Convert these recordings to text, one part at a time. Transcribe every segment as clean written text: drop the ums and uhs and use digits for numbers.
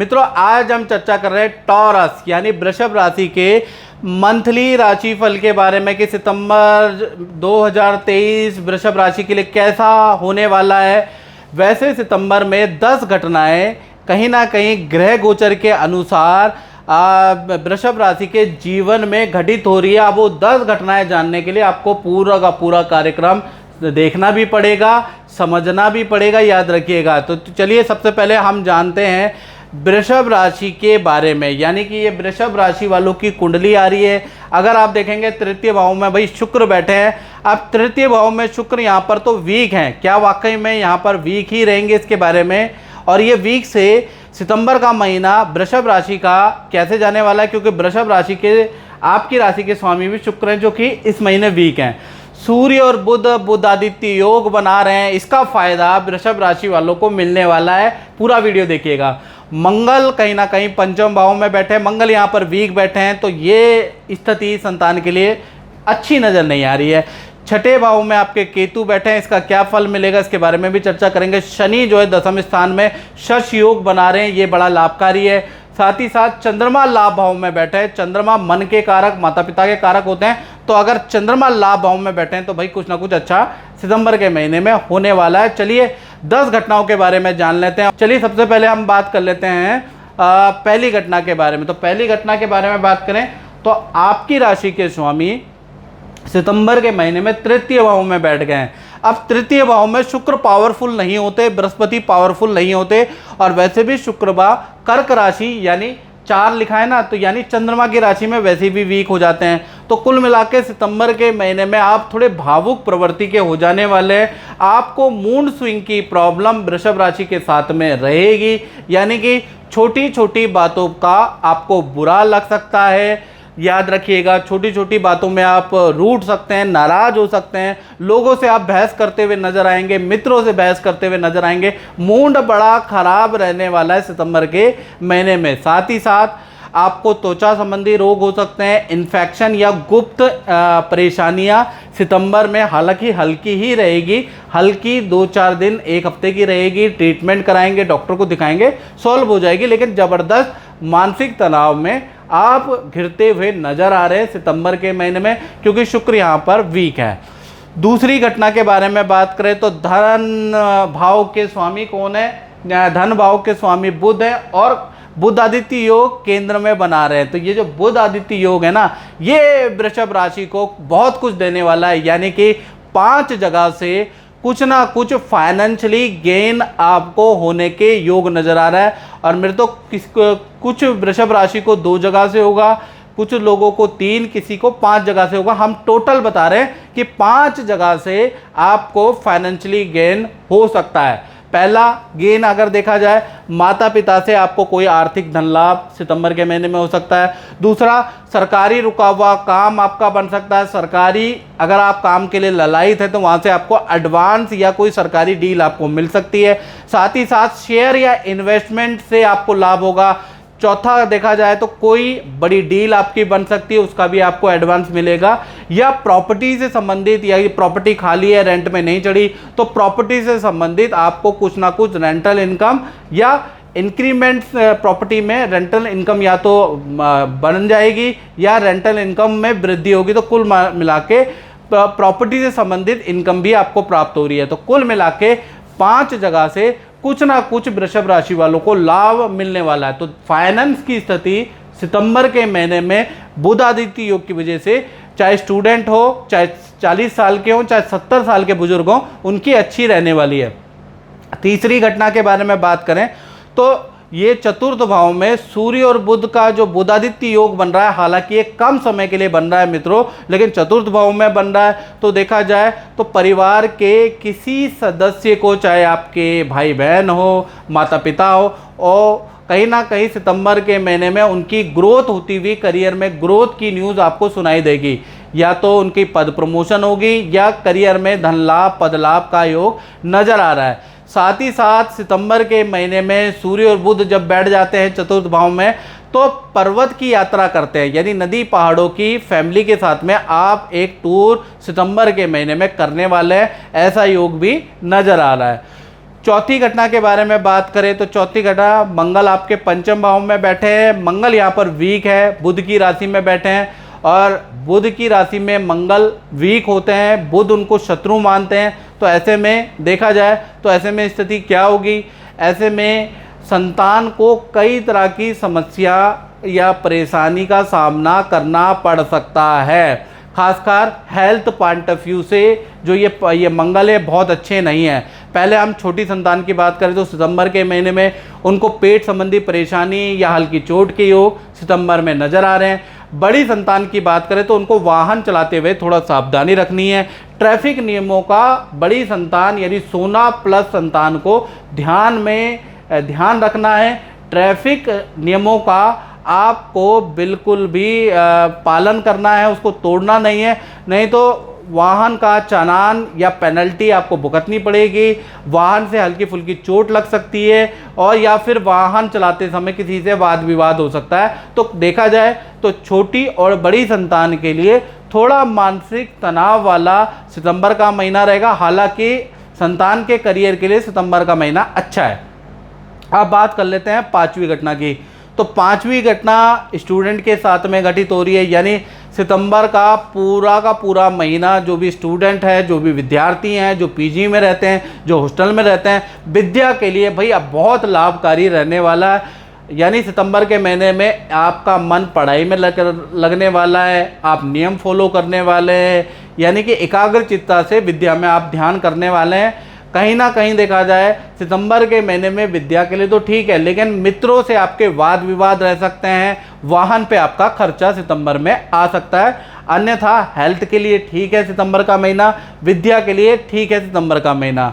मित्रों, आज हम चर्चा कर रहे हैं टॉरस यानी वृषभ राशि के मंथली राशिफल के बारे में कि सितंबर 2023 वृषभ राशि के लिए कैसा होने वाला है। वैसे सितंबर में 10 घटनाएं कहीं ना कहीं ग्रह गोचर के अनुसार वृषभ राशि के जीवन में घटित हो रही है। अब वो 10 घटनाएं जानने के लिए आपको पूरा का पूरा कार्यक्रम देखना भी पड़ेगा, समझना भी पड़ेगा, याद रखिएगा। तो चलिए सबसे पहले हम जानते हैं वृषभ राशि के बारे में, यानी कि ये वृषभ राशि वालों की कुंडली आ रही है। अगर आप देखेंगे तृतीय भाव में भाई शुक्र बैठे हैं। अब तृतीय भाव में शुक्र यहाँ पर तो वीक हैं, क्या वाकई में यहाँ पर वीक ही रहेंगे इसके बारे में। और ये वीक से सितंबर का महीना वृषभ राशि का कैसे जाने वाला है, क्योंकि वृषभ राशि के आपकी राशि के स्वामी भी शुक्र हैं जो कि इस महीने वीक हैं। सूर्य और बुध आदित्य योग बना रहे हैं, इसका फायदा वृषभ राशि वालों को मिलने वाला है। पूरा वीडियो देखिएगा। मंगल कहीं ना कहीं पंचम भाव में बैठे हैं, मंगल यहाँ पर वीक बैठे हैं, तो ये स्थिति संतान के लिए अच्छी नज़र नहीं आ रही है। छठे भाव में आपके केतु बैठे हैं, इसका क्या फल मिलेगा इसके बारे में भी चर्चा करेंगे। शनि जो है दशम स्थान में शश योग बना रहे हैं, ये बड़ा लाभकारी है। साथ ही साथ चंद्रमा लाभ भाव में बैठे हैं। चंद्रमा मन के कारक, माता पिता के कारक होते हैं, तो अगर चंद्रमा लाभ भाव में बैठे हैं तो भाई कुछ ना कुछ अच्छा सितंबर के महीने में होने वाला है। चलिए 10 घटनाओं के बारे में जान लेते हैं। चलिए सबसे पहले हम बात कर लेते हैं पहली घटना के बारे में। तो पहली घटना के बारे में बात करें तो आपकी राशि के स्वामी सितंबर के महीने में तृतीय भाव में बैठ गए हैं। अब तृतीय भाव में शुक्र पावरफुल नहीं होते, बृहस्पति पावरफुल नहीं होते, और वैसे भी शुक्र कर्क राशि यानी 4 लिखा है ना, तो यानी चंद्रमा की राशि में वैसे भी वीक हो जाते हैं। तो कुल मिला के सितंबर के महीने में आप थोड़े भावुक प्रवृत्ति के हो जाने वाले हैं। आपको मूड स्विंग की प्रॉब्लम वृषभ राशि के साथ में रहेगी, यानी कि छोटी छोटी बातों का आपको बुरा लग सकता है। याद रखिएगा, छोटी छोटी बातों में आप रूठ सकते हैं, नाराज हो सकते हैं, लोगों से आप बहस करते हुए नजर आएंगे, मित्रों से बहस करते हुए नजर आएंगे। मूड बड़ा खराब रहने वाला है सितंबर के महीने में। साथ ही साथ आपको त्वचा संबंधी रोग हो सकते हैं, इन्फेक्शन या गुप्त परेशानियां सितंबर में हालांकि हल्की ही रहेगी, हल्की 2-4 दिन 1 हफ्ते की रहेगी। ट्रीटमेंट कराएंगे, डॉक्टर को दिखाएंगे, सॉल्व हो जाएगी। लेकिन ज़बरदस्त मानसिक तनाव में आप घिरते हुए नजर आ रहे हैं सितंबर के महीने में, क्योंकि शुक्र यहाँ पर वीक है। दूसरी घटना के बारे में बात करें तो धन भाव के स्वामी कौन है? धन भाव के स्वामी बुध है, और बुध आदित्य योग केंद्र में बना रहे हैं। तो ये जो बुध आदित्य योग है ना, ये वृषभ राशि को बहुत कुछ देने वाला है, यानी कि 5 जगह से कुछ ना कुछ फाइनेंशियली गेन आपको होने के योग नजर आ रहा है। और मेरे तो कुछ वृषभ राशि को 2 जगह से होगा, कुछ लोगों को 3, किसी को 5 जगह से होगा। हम टोटल बता रहे हैं कि 5 जगह से आपको फाइनेंशियली गेन हो सकता है। पहला गेन अगर देखा जाए, माता पिता से आपको कोई आर्थिक धन लाभ सितंबर के महीने में हो सकता है। दूसरा, सरकारी रुका हुआ काम आपका बन सकता है। सरकारी अगर आप काम के लिए ललायित है तो वहाँ से आपको एडवांस या कोई सरकारी डील आपको मिल सकती है। साथ ही साथ शेयर या इन्वेस्टमेंट से आपको लाभ होगा। चौथा देखा जाए तो कोई बड़ी डील आपकी बन सकती है, उसका भी आपको एडवांस मिलेगा। या प्रॉपर्टी से संबंधित, या प्रॉपर्टी खाली है, रेंट में नहीं चढ़ी, तो प्रॉपर्टी से संबंधित आपको कुछ ना कुछ रेंटल इनकम या इंक्रीमेंट प्रॉपर्टी में रेंटल इनकम या तो बन जाएगी या रेंटल इनकम में वृद्धि होगी। तो कुल मिला के प्रॉपर्टी से संबंधित इनकम भी आपको प्राप्त हो रही है। तो कुल मिला के 5 जगह से कुछ ना कुछ वृषभ राशि वालों को लाभ मिलने वाला है। तो फाइनेंस की स्थिति सितंबर के महीने में बुध आदित्य योग की वजह से, चाहे स्टूडेंट हो, चाहे 40 साल के हो, चाहे 70 साल के बुजुर्ग हो, उनकी अच्छी रहने वाली है। तीसरी घटना के बारे में बात करें तो ये चतुर्थ भाव में सूर्य और बुध का जो बुधादित्य योग बन रहा है, हालांकि ये कम समय के लिए बन रहा है मित्रों, लेकिन चतुर्थ भाव में बन रहा है। तो देखा जाए तो परिवार के किसी सदस्य को, चाहे आपके भाई बहन हो, माता पिता हो, और कहीं ना कहीं सितंबर के महीने में उनकी ग्रोथ होती हुई, करियर में ग्रोथ की न्यूज़ आपको सुनाई देगी। या तो उनकी पद प्रमोशन होगी या करियर में धन लाभ, पद लाभ का योग नजर आ रहा है। साथ ही साथ सितंबर के महीने में सूर्य और बुध जब बैठ जाते हैं चतुर्थ भाव में, तो पर्वत की यात्रा करते हैं, यानी नदी पहाड़ों की फैमिली के साथ में आप एक टूर सितंबर के महीने में करने वाले हैं, ऐसा योग भी नजर आ रहा है। चौथी घटना के बारे में बात करें तो चौथी घटना, मंगल आपके पंचम भाव में बैठे हैं। मंगल यहाँ पर वीक है, बुध की राशि में बैठे हैं और बुध की राशि में मंगल वीक होते हैं, बुध उनको शत्रु मानते हैं। तो ऐसे में देखा जाए तो ऐसे में स्थिति क्या होगी, ऐसे में संतान को कई तरह की समस्या या परेशानी का सामना करना पड़ सकता है। खासकर हेल्थ पॉइंट ऑफ व्यू से जो ये मंगल है बहुत अच्छे नहीं है। पहले हम छोटी संतान की बात करें तो सितंबर के महीने में उनको पेट संबंधी परेशानी या हल्की चोट के योग सितंबर में नज़र आ रहे हैं। बड़ी संतान की बात करें तो उनको वाहन चलाते हुए थोड़ा सावधानी रखनी है। ट्रैफिक नियमों का बड़ी संतान यानी सोना प्लस संतान को ध्यान रखना है। ट्रैफिक नियमों का आपको बिल्कुल भी पालन करना है, उसको तोड़ना नहीं है, नहीं तो वाहन का चालान या पेनल्टी आपको भुगतनी पड़ेगी। वाहन से हल्की फुल्की चोट लग सकती है और या फिर वाहन चलाते समय किसी से वाद विवाद हो सकता है। तो देखा जाए तो छोटी और बड़ी संतान के लिए थोड़ा मानसिक तनाव वाला सितंबर का महीना रहेगा। हालांकि संतान के करियर के लिए सितंबर का महीना अच्छा है। अब बात कर लेते हैं पांचवी घटना की। तो पांचवी घटना स्टूडेंट के साथ में घटित हो रही है, यानी सितंबर का पूरा महीना जो भी स्टूडेंट है, जो भी विद्यार्थी हैं, जो पीजी में रहते हैं, जो हॉस्टल में रहते हैं, विद्या के लिए भाई अब बहुत लाभकारी रहने वाला है। यानी सितंबर के महीने में आपका मन पढ़ाई में लगने वाला है, आप नियम फॉलो करने वाले हैं, यानी कि एकाग्र चित्ता से विद्या में आप ध्यान करने वाले हैं। कहीं ना कहीं देखा जाए सितंबर के महीने में विद्या के लिए तो ठीक है, लेकिन मित्रों से आपके वाद विवाद रह सकते हैं, वाहन पे आपका खर्चा सितंबर में आ सकता है। अन्यथा हेल्थ के लिए ठीक है सितंबर का महीना, विद्या के लिए ठीक है सितंबर का महीना।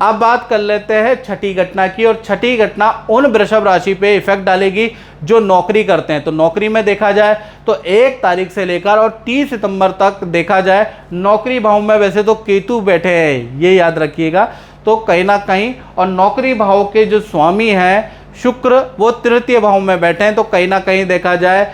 अब बात कर लेते हैं छठी घटना की, और छठी घटना उन वृषभ राशि पे इफेक्ट डालेगी जो नौकरी करते हैं। तो नौकरी में देखा जाए तो 1 तारीख से लेकर और 30 सितंबर तक देखा जाए नौकरी भाव में वैसे तो केतु बैठे हैं, ये याद रखिएगा। तो कहीं ना कहीं और नौकरी भाव के जो स्वामी हैं शुक्र, वो तृतीय भाव में बैठे हैं। तो कहीं ना कहीं देखा जाए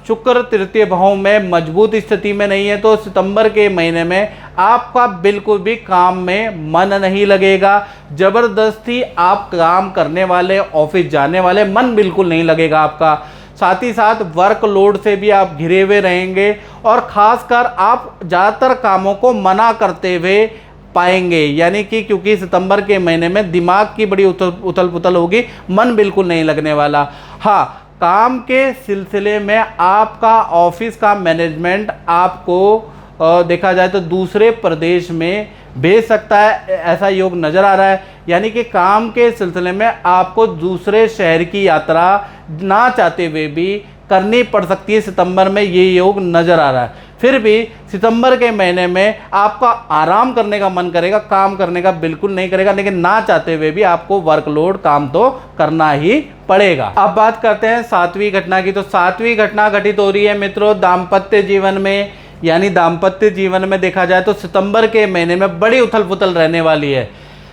शुक्र तृतीय भाव में मजबूत स्थिति में नहीं है, तो सितंबर के महीने में आपका बिल्कुल भी काम में मन नहीं लगेगा। जबरदस्ती आप काम करने वाले, ऑफिस जाने वाले, मन बिल्कुल नहीं लगेगा आपका। साथ ही साथ वर्कलोड से भी आप घिरे हुए रहेंगे और खासकर आप ज़्यादातर कामों को मना करते हुए पाएंगे, यानी कि क्योंकि सितंबर के महीने में दिमाग की बड़ी उथल पुथल होगी, मन बिल्कुल नहीं लगने वाला। हाँ, काम के सिलसिले में आपका ऑफिस का मैनेजमेंट आपको देखा जाए तो दूसरे प्रदेश में भेज सकता है, ऐसा योग नज़र आ रहा है। यानी कि काम के सिलसिले में आपको दूसरे शहर की यात्रा ना चाहते हुए भी करनी पड़ सकती है सितंबर में, ये योग नज़र आ रहा है। फिर भी सितंबर के महीने में आपका आराम करने का मन करेगा, काम करने का बिल्कुल नहीं करेगा, लेकिन ना चाहते हुए भी आपको वर्कलोड काम तो करना ही पड़ेगा। अब बात करते हैं सातवीं घटना की। तो सातवीं घटना घटित हो रही है मित्रों दाम्पत्य जीवन में, यानी दाम्पत्य जीवन में देखा जाए तो सितंबर के महीने में बड़ी उथल पुथल रहने वाली है।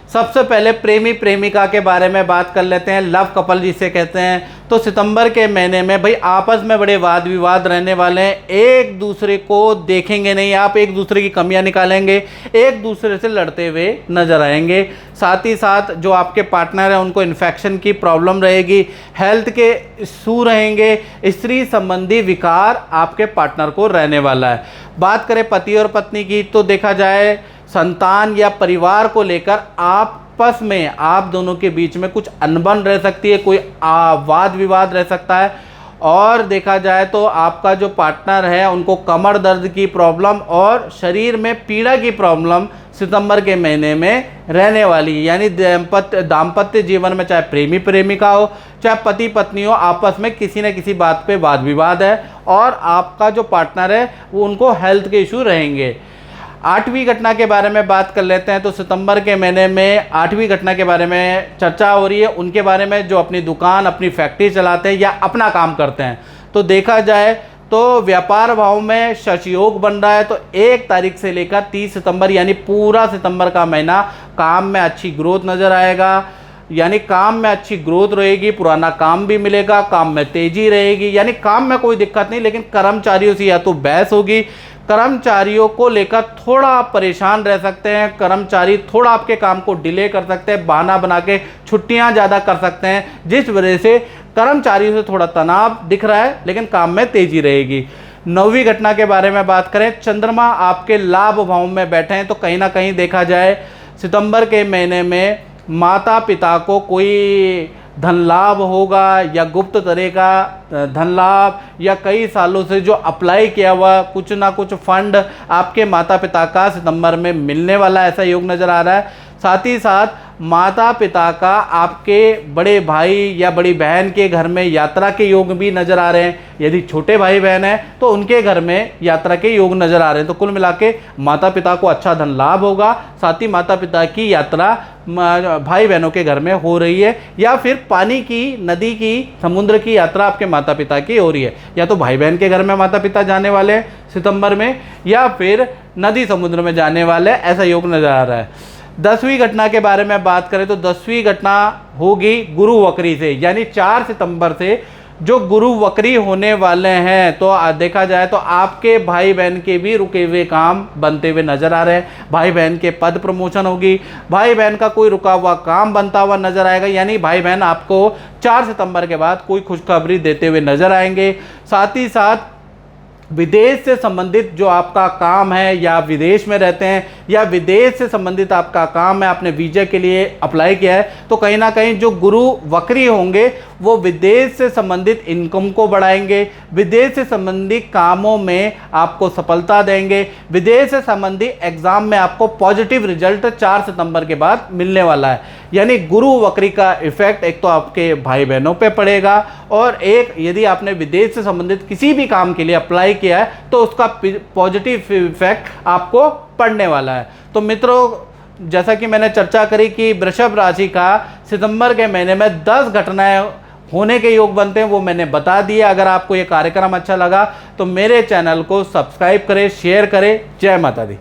सबसे पहले प्रेमी प्रेमिका के बारे में बात कर लेते हैं, लव कपल जिसे कहते हैं। तो सितंबर के महीने में भाई आपस में बड़े वाद विवाद रहने वाले हैं, एक दूसरे को देखेंगे नहीं, आप एक दूसरे की कमियां निकालेंगे, एक दूसरे से लड़ते हुए नजर आएंगे। साथ ही साथ जो आपके पार्टनर हैं उनको इन्फेक्शन की प्रॉब्लम रहेगी, हेल्थ के इशू रहेंगे, स्त्री संबंधी विकार आपके पार्टनर को रहने वाला है। बात करें पति और पत्नी की तो देखा जाए संतान या परिवार को लेकर आपस में आप दोनों के बीच में कुछ अनबन रह सकती है, कोई वाद विवाद रह सकता है। और देखा जाए तो आपका जो पार्टनर है उनको कमर दर्द की प्रॉब्लम और शरीर में पीड़ा की प्रॉब्लम सितंबर के महीने में रहने वाली है। यानी दाम्पत्य जीवन में चाहे प्रेमी प्रेमिका हो, चाहे पति पत्नी हो, आपस में किसी न किसी बात पे वाद विवाद है और आपका जो पार्टनर है वो उनको हेल्थ के इशू रहेंगे। आठवीं घटना के बारे में बात कर लेते हैं। तो सितंबर के महीने में आठवीं घटना के बारे में चर्चा हो रही है, उनके बारे में जो अपनी दुकान, अपनी फैक्ट्री चलाते हैं या अपना काम करते हैं। तो देखा जाए तो व्यापार भाव में शश योग बन रहा है। तो 1 तारीख से लेकर 30 सितंबर यानी पूरा सितंबर का महीना काम में अच्छी ग्रोथ नज़र आएगा, यानी काम में अच्छी ग्रोथ रहेगी, पुराना काम भी मिलेगा, काम में तेजी रहेगी, यानी काम में कोई दिक्कत नहीं, लेकिन कर्मचारियों से या तो बहस होगी, कर्मचारियों को लेकर थोड़ा आप परेशान रह सकते हैं। कर्मचारी थोड़ा आपके काम को डिले कर सकते हैं, बहाना बना के छुट्टियां ज़्यादा कर सकते हैं, जिस वजह से कर्मचारियों से थोड़ा तनाव दिख रहा है, लेकिन काम में तेज़ी रहेगी। 9वीं घटना के बारे में बात करें, चंद्रमा आपके लाभ भाव में बैठे हैं, तो कहीं ना कहीं देखा जाए सितंबर के महीने में माता पिता को कोई धन लाभ होगा या गुप्त तरह का धन लाभ, या कई सालों से जो अप्लाई किया हुआ कुछ ना कुछ फंड आपके माता पिता का सितंबर में मिलने वाला, ऐसा योग नज़र आ रहा है। साथ ही साथ माता पिता का आपके बड़े भाई या बड़ी बहन के घर में यात्रा के योग भी नज़र आ रहे हैं। यदि छोटे भाई बहन हैं तो उनके घर में यात्रा के योग नज़र आ रहे हैं। तो कुल मिला के माता पिता को अच्छा धन लाभ होगा, साथ ही माता पिता की यात्रा भाई बहनों के घर में हो रही है, या फिर पानी की, नदी की, समुद्र की यात्रा आपके माता पिता की हो रही है। या तो भाई बहन के घर में माता पिता जाने वाले हैं सितंबर में, या फिर नदी समुद्र में जाने वाले, ऐसा योग नज़र आ रहा है। 10वीं घटना के बारे में बात करें तो 10वीं घटना होगी गुरु वक्री से, यानी 4 सितंबर से जो गुरु वक्री होने वाले हैं, तो देखा जाए तो आपके भाई बहन के भी रुके हुए काम बनते हुए नजर आ रहे हैं। भाई बहन के पद प्रमोशन होगी, भाई बहन का कोई रुका हुआ काम बनता हुआ नजर आएगा, यानी भाई बहन आपको 4 सितंबर के बाद कोई खुशखबरी देते हुए नजर आएंगे। साथ ही साथ विदेश से संबंधित जो आपका काम है, या विदेश में रहते हैं या विदेश से संबंधित आपका काम है, आपने वीज़ा के लिए अप्लाई किया है, तो कहीं ना कहीं जो गुरु वक्री होंगे वो विदेश से संबंधित इनकम को बढ़ाएंगे, विदेश से संबंधित कामों में आपको सफलता देंगे, विदेश से संबंधित एग्ज़ाम में आपको पॉजिटिव रिजल्ट 4 सितंबर के बाद मिलने वाला है। यानी गुरु वक्री का इफेक्ट एक तो आपके भाई बहनों पे पड़ेगा, और एक यदि आपने विदेश से संबंधित किसी भी काम के लिए अप्लाई किया है तो उसका पॉजिटिव इफेक्ट आपको पड़ने वाला है। तो मित्रों, जैसा कि मैंने चर्चा करी कि वृषभ राशि का सितंबर के महीने में 10 घटनाएं होने के योग बनते हैं, वो मैंने बता दिया। अगर आपको ये कार्यक्रम अच्छा लगा तो मेरे चैनल को सब्सक्राइब करें, शेयर करें। जय माता दी।